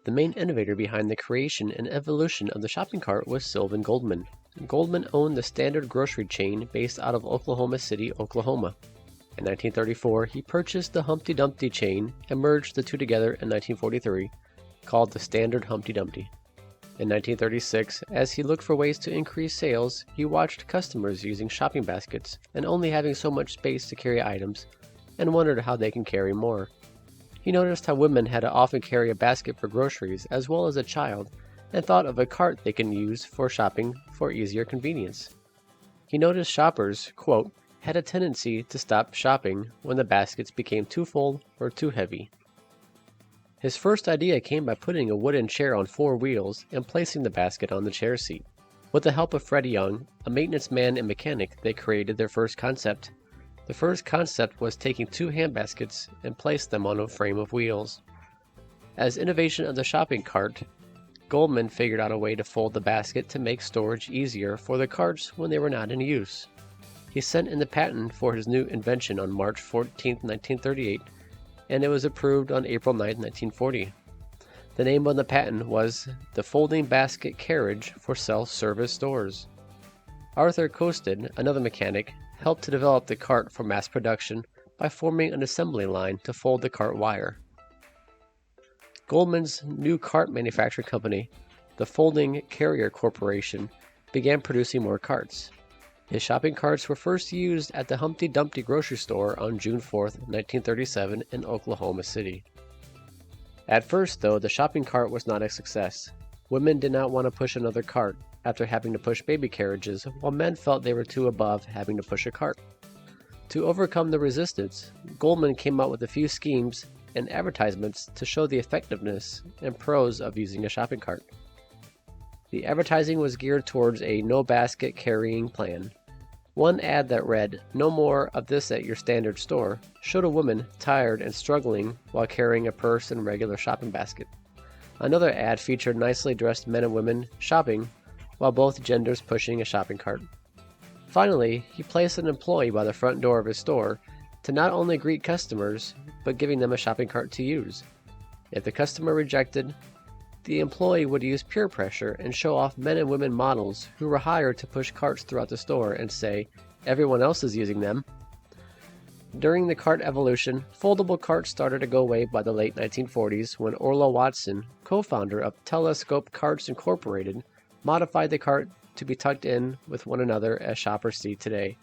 The main innovator behind the creation and evolution of the shopping cart was Sylvan Goldman. Goldman owned the Standard grocery chain based out of Oklahoma City, Oklahoma. In 1934, he purchased the Humpty Dumpty chain and merged the two together in 1943, called the Standard Humpty Dumpty. In 1936, as he looked for ways to increase sales, he watched customers using shopping baskets and only having so much space to carry items, and wondered how they can carry more. He noticed how women had to often carry a basket for groceries as well as a child, and thought of a cart they can use for shopping for easier convenience. He noticed shoppers, quote, had a tendency to stop shopping when the baskets became too full or too heavy. His first idea came by putting a wooden chair on 4 wheels and placing the basket on the chair seat. With the help of Fred Young, a maintenance man and mechanic, they created their first concept. The first concept was taking 2 handbaskets and place them on a frame of wheels. As innovation of the shopping cart, Goldman figured out a way to fold the basket to make storage easier for the carts when they were not in use. He sent in the patent for his new invention on March 14, 1938, and it was approved on April 9, 1940. The name on the patent was the Folding Basket Carriage for Self-Service Stores. Arthur Costed, another mechanic, helped to develop the cart for mass production by forming an assembly line to fold the cart wire. Goldman's new cart manufacturing company, the Folding Carrier Corporation, began producing more carts. His shopping carts were first used at the Humpty Dumpty grocery store on June 4, 1937 in Oklahoma City. At first, though, the shopping cart was not a success. Women did not want to push another cart after having to push baby carriages, while men felt they were too above having to push a cart. To overcome the resistance, Goldman came out with a few schemes and advertisements to show the effectiveness and pros of using a shopping cart. The advertising was geared towards a no-basket carrying plan. One ad that read, "No more of this at your standard store," showed a woman tired and struggling while carrying a purse and regular shopping basket. Another ad featured nicely dressed men and women shopping, while both genders pushing a shopping cart. Finally, he placed an employee by the front door of his store to not only greet customers, but giving them a shopping cart to use. If the customer rejected, the employee would use peer pressure and show off men and women models who were hired to push carts throughout the store and say, "Everyone else is using them." During the cart evolution, foldable carts started to go away by the late 1940s when Orla Watson, co-founder of Telescope Carts Incorporated, modified the cart to be tucked in with one another as shoppers see today.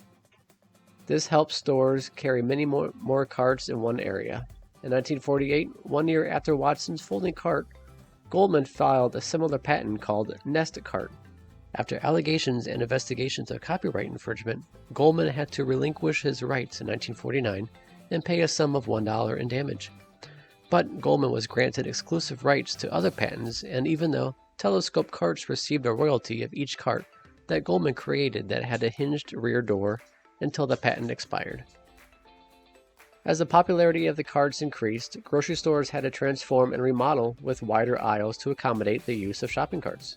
This helps stores carry many more carts in one area. In 1948, 1 year after Watson's folding cart, Goldman filed a similar patent called Nest Cart. After allegations and investigations of copyright infringement, Goldman had to relinquish his rights in 1949 and pay a sum of $1 in damage. But Goldman was granted exclusive rights to other patents, and even though Telescope Carts received a royalty of each cart that Goldman created that had a hinged rear door until the patent expired. As the popularity of the carts increased, grocery stores had to transform and remodel with wider aisles to accommodate the use of shopping carts.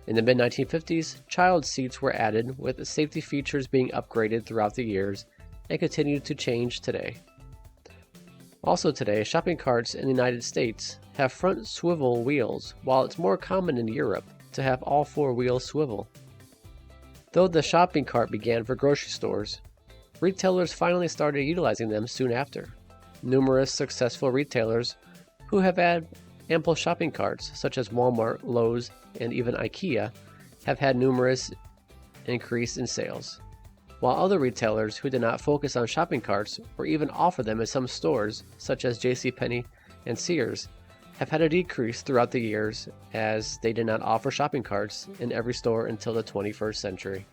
In the mid-1950s, child seats were added, with the safety features being upgraded throughout the years and continue to change today. Also today, shopping carts in the United States have front swivel wheels, while it's more common in Europe to have all 4 wheels swivel. Though the shopping cart began for grocery stores, retailers finally started utilizing them soon after. Numerous successful retailers who have had ample shopping carts, such as Walmart, Lowe's, and even IKEA, have had numerous increase in sales. While other retailers who did not focus on shopping carts or even offer them in some stores, such as JCPenney and Sears, have had a decrease throughout the years as they did not offer shopping carts in every store until the 21st century.